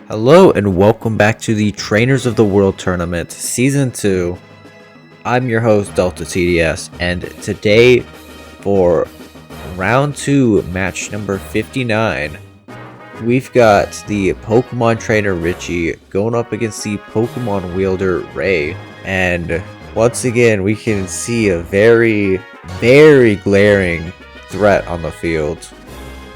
Hello and welcome back to the Trainers of the World Tournament Season 2. I'm your host DeltaTDS, and today for Round 2 match number 59, we've got the Pokemon trainer Ritchie going up against the Pokemon Wielder Rei. And once again, we can see a very glaring threat on the field.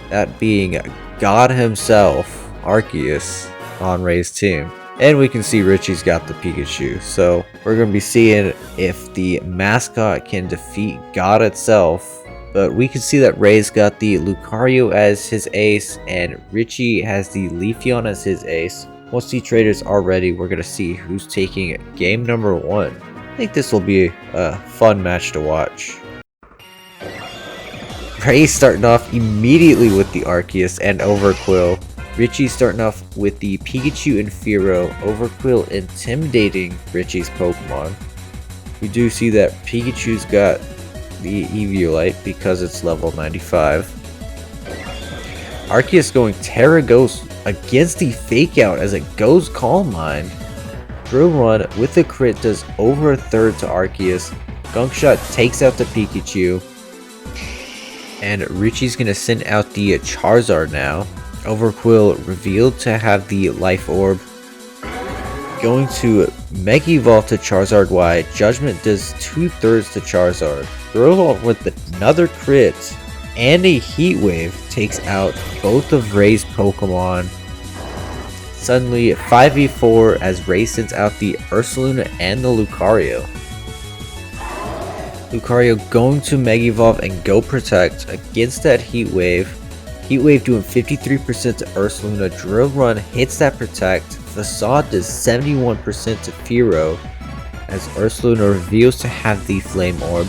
That being God himself, Arceus, on Rei's team. And we can see Ritchie's got the Pikachu. So we're going to be seeing if the mascot can defeat God itself. But we can see that Rei's got the Lucario as his ace and Ritchie has the Leafeon as his ace. Once the traders are ready, we're going to see who's taking game number 1. I think this will be a fun match to watch. Rei starting off immediately with the Arceus and Overqwil. Ritchie starting off with the Pikachu and Fearow, Overqwil intimidating Ritchie's Pokemon. We do see that Pikachu's got the Eviolite because it's level 95. Arceus going Terra Ghost against the Fake Out as it goes Calm Mind. Drill Run with the crit does over a third to Arceus. Gunk Shot takes out the Pikachu. And Ritchie's going to send out the Charizard now. Overqwil revealed to have the Life Orb. Going to Mega Evolve to Charizard Y. Judgment does 2/3 to Charizard. Drill with another crit and a Heat Wave takes out both of Rei's Pokemon. Suddenly 5v4 as Rei sends out the Ursaluna and the Lucario. Lucario going to Mega Evolve and go Protect against that Heat Wave. Heat Wave doing 53% to Ursaluna. Drill Run hits that Protect. Facade does 71% to Fearow as Ursaluna reveals to have the Flame Orb.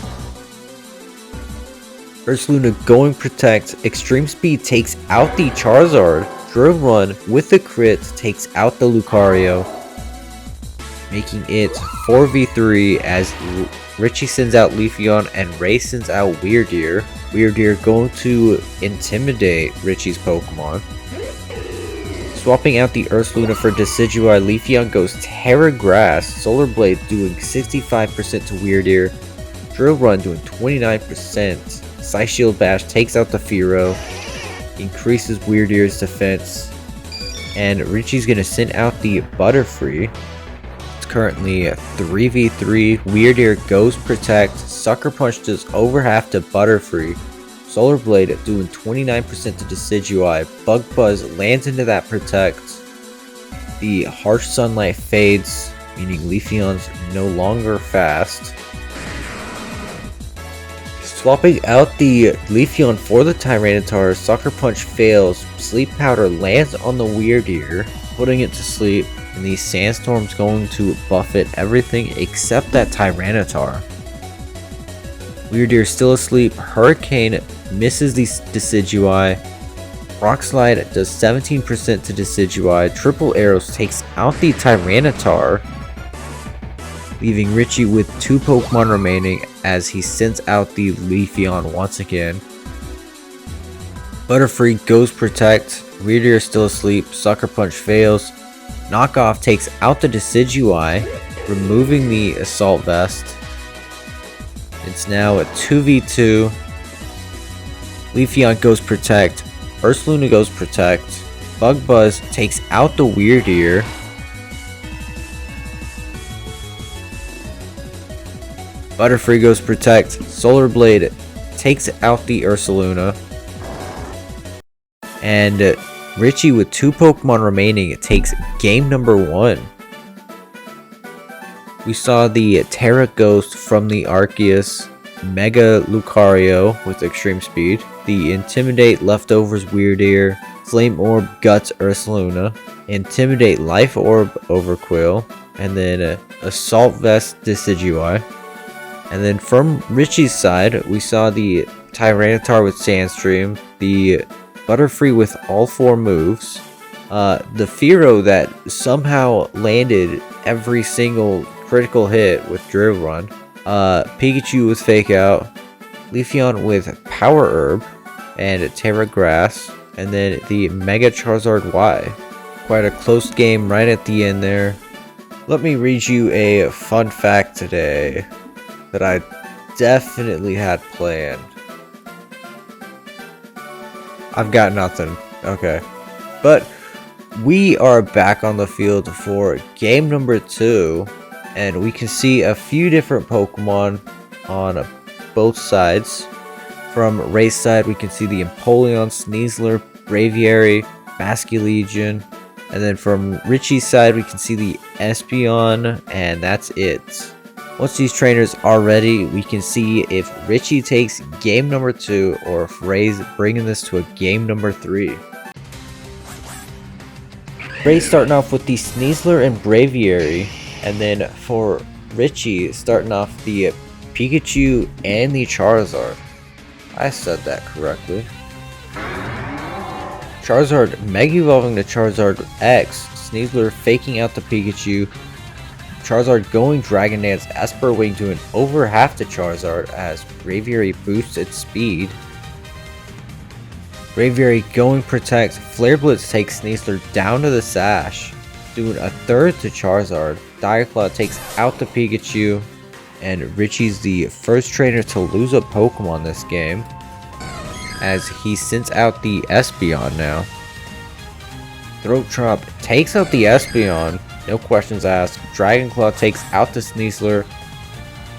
Ursaluna going Protect. Extreme Speed takes out the Charizard. Drill Run with the crit takes out the Lucario, making it 4v3 as Ritchie sends out Leafeon and Rei sends out Weirdeer. Weirdeer going to intimidate Ritchie's Pokemon. Swapping out the Ursaluna for Decidueye, Leafeon goes Terra Grass. Solar Blade doing 65% to Weirdeer. Drill Run doing 29%. Psyshield Bash takes out the Fearow. Increases Weirdeer's defense. And Ritchie's going to send out the Butterfree. Currently 3v3. Weirdeer goes Protect. Sucker Punch does over half to Butterfree. Solar Blade doing 29% to Decidueye. Bug Buzz lands into that Protect. The Harsh Sunlight fades, meaning Leafeon's no longer fast. Swapping out the Leafeon for the Tyranitar, Sucker Punch fails. Sleep Powder lands on the Weirdeer, putting it to sleep. And the Sandstorm's going to buffet everything except that Tyranitar. Weirdeer still asleep. Hurricane misses the Decidueye. Rock Slide does 17% to Decidueye. Triple Arrows takes out the Tyranitar, leaving Ritchie with 2 Pokemon remaining as he sends out the Leafeon once again. Butterfree goes Protect. Weirdeer still asleep. Sucker Punch fails. Knockoff takes out the Decidueye, removing the Assault Vest. It's now a 2v2. Leafeon goes Protect. Ursaluna goes Protect. Bug Buzz takes out the Weirdeer. Butterfree goes Protect. Solar Blade takes out the Ursaluna. And Ritchie with 2 Pokemon remaining takes game number 1. We saw the Terra Ghost from the Arceus, Mega Lucario with Extreme Speed, the Intimidate Leftovers Weirdeer, Flame Orb Guts Ursaluna, Intimidate Life Orb Overqwil, and then Assault Vest Decidueye. And then from Ritchie's side, we saw the Tyranitar with Sandstream, the Butterfree with all 4 moves, the Fearow that somehow landed every single critical hit with Drill Run, Pikachu with Fake Out, Leafeon with Power Herb, and Terra Grass, and then the Mega Charizard Y. Quite a close game right at the end there. Let me read you a fun fact today that I definitely had planned. I've got nothing. Okay. But we are back on the field for game number 2. And we can see a few different Pokemon on both sides. From Rei's side, we can see the Empoleon, Sneasler, Braviary, Basculegion. And then from Ritchie's side, we can see the Espeon, and that's it. Once these trainers are ready, we can see if Ritchie takes game number 2 or if Rei's bringing this to a game number 3. Rei's starting off with the Sneasler and Braviary, and then for Ritchie starting off the Pikachu and the Charizard. I said that correctly. Charizard Mega Evolving to Charizard X, Sneasler faking out the Pikachu, Charizard going Dragon Dance, Esper Wing doing over half to Charizard as Braviary boosts its speed. Braviary going Protect, Flare Blitz takes Sneasler down to the Sash, doing a third to Charizard. Dire Claw takes out the Pikachu, and Ritchie's the first trainer to lose a Pokemon this game, as he sends out the Espeon now. Throat Chomp takes out the Espeon, no questions asked. Dragon Claw takes out the Sneasler.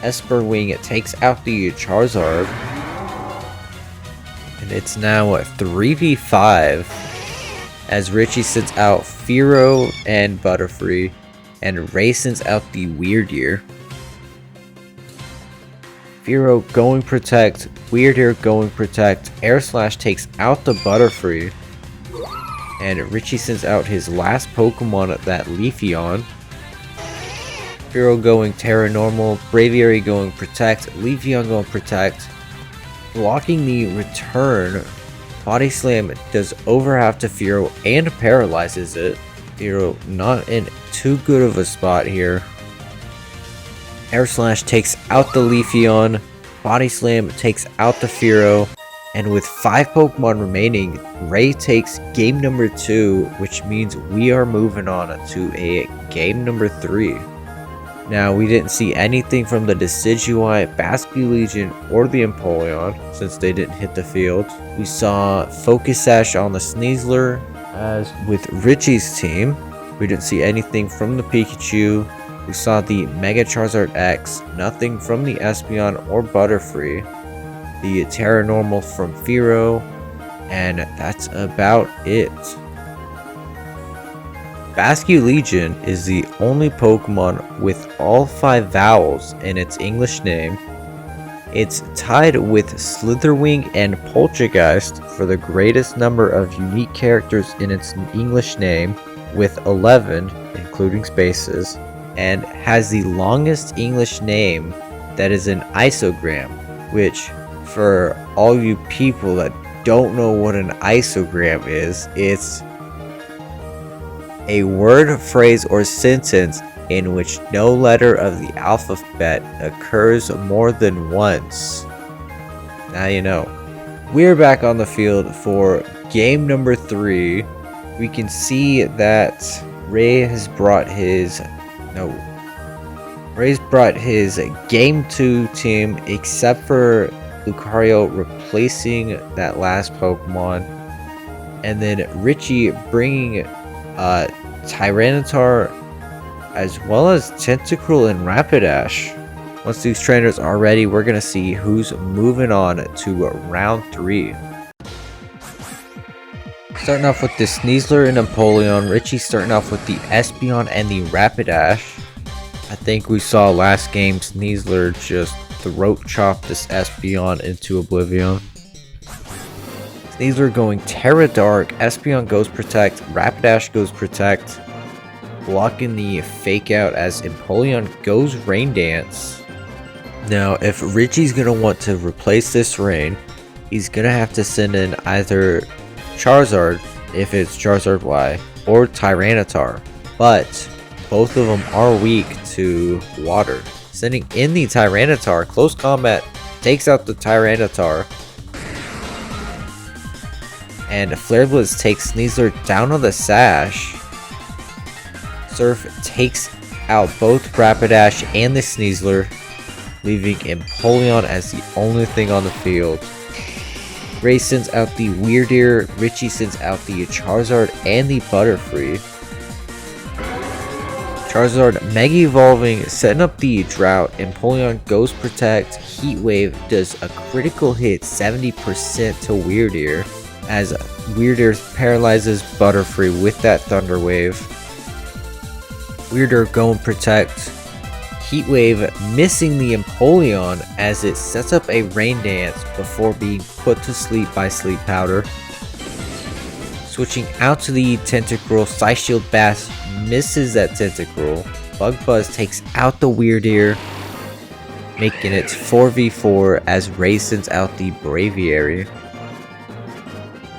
Esper Wing takes out the Charizard. And it's now a 3v5 as Ritchie sends out Fearow and Butterfree, and Rei sends out the Weirdeer. Fearow going Protect, Weirdeer going Protect, Air Slash takes out the Butterfree, and Ritchie sends out his last Pokemon, that Leafeon. Fearow going Terra Normal, Braviary going Protect, Leafeon going Protect. Blocking the return, Body Slam does over half to Fearow and paralyzes it. Fearow not in too good of a spot here. Air Slash takes out the Leafeon, Body Slam takes out the Fearow, and with 5 Pokemon remaining, Rei takes game number 2, which means we are moving on to a game number 3. Now, we didn't see anything from the Decidueye, Basculegion, or the Empoleon, since they didn't hit the field. We saw Focus Sash on the Sneasler, as with Ritchie's team. We didn't see anything from the Pikachu. We saw the Mega Charizard X, nothing from the Espeon or Butterfree, the Terra Normal from Fearow, and that's about it. Basculegion is the only Pokemon with all 5 vowels in its English name. It's tied with Slitherwing and Poltergeist for the greatest number of unique characters in its English name, with 11, including spaces, and has the longest English name that is an isogram, which, for all you people that don't know what an isogram is, it's a word, phrase, or sentence in which no letter of the alphabet occurs more than once. Now you know. We're back on the field for game number 3. We can see that Rei's brought his game 2 team, except for Lucario replacing that last Pokemon, and then Ritchie bringing Tyranitar as well as Tentacruel and Rapidash. Once these trainers are ready, we're going to see who's moving on to round 3. Starting off with the Sneasler and Empoleon, Ritchie starting off with the Espeon and the Rapidash. I think we saw last game Sneasler just throat chop this Espeon into oblivion. Sneasler going Terra Dark, Espeon goes Protect, Rapidash goes Protect, blocking the Fake Out as Empoleon goes Rain Dance. Now, if Ritchie's going to want to replace this Rain, he's going to have to send in either Charizard, if it's Charizard Y, or Tyranitar, but both of them are weak to water. Sending in the Tyranitar, close combat takes out the Tyranitar, and Flare Blitz takes Sneasler down on the Sash, Surf takes out both Rapidash and the Sneasler, leaving Empoleon as the only thing on the field. Rei sends out the Wielder, Ritchie sends out the Charizard and the Butterfree. Charizard Mega Evolving, setting up the Drought. Empoleon Ghost Protect. Heat Wave does a critical hit 70% to Wielder, as Wielder paralyzes Butterfree with that Thunder Wave. Wielder going Protect. Heat Wave missing the Empoleon as it sets up a Rain Dance before being put to sleep by Sleep Powder. Switching out to the Tentacruel, Psy Shield Bass misses that Tentacruel. Bug Buzz takes out the Wielder, making it 4v4 as Rei sends out the Braviary.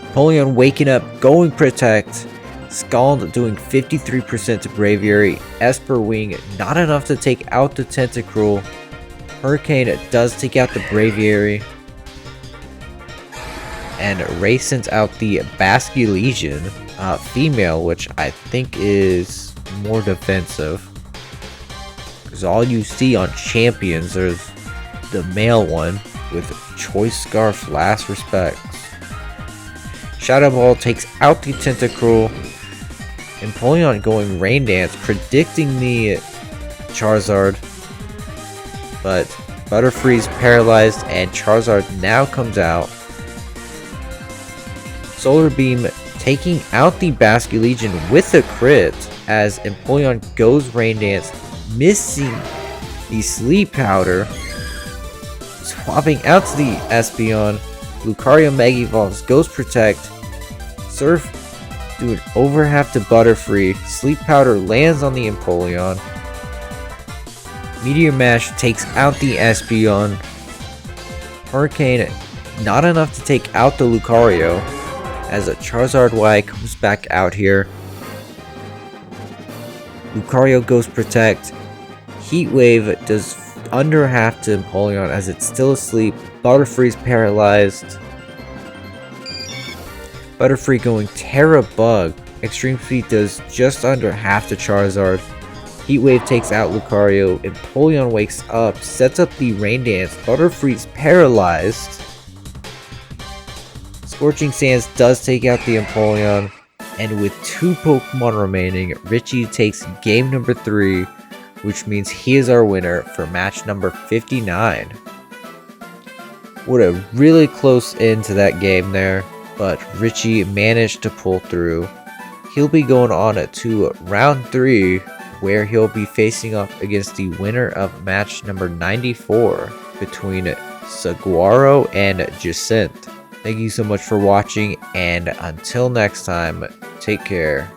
Empoleon waking up, going Protect. Scald doing 53% to Braviary. Esper Wing not enough to take out the Tentacruel. Hurricane does take out the Braviary. And Rei sends out the Basculegion female, which I think is more defensive. Because all you see on champions, there's the male one with Choice Scarf, Last Respects. Shadow Ball takes out the Tentacruel. Empoleon going Rain Dance, predicting the Charizard, but Butterfree's paralyzed and Charizard now comes out. Solar Beam taking out the Basculegion with a crit as Empoleon goes Rain Dance, missing the Sleep Powder. Swapping out to the Espeon, Lucario Mega Evolves, Ghost Protect. Surf doing over half to Butterfree. Sleep Powder lands on the Empoleon. Meteor Mash takes out the Espeon. Hurricane not enough to take out the Lucario, as a Charizard Y comes back out here. Lucario Ghost Protect. Heat Wave does under half to Empoleon as it's still asleep. Butterfree's paralyzed. Butterfree going Terra Bug. Extreme Speed does just under half to Charizard. Heat Wave takes out Lucario. Empoleon wakes up, sets up the Rain Dance. Butterfree's paralyzed. Scorching Sands does take out the Empoleon. And with 2 Pokemon remaining, Ritchie takes game number 3, which means he is our winner for match number 59. What a really close end to that game there, but Ritchie managed to pull through. He'll be going on to round 3, where he'll be facing off against the winner of match number 94 between Saguaro and Jacinth. Thank you so much for watching, and until next time, take care.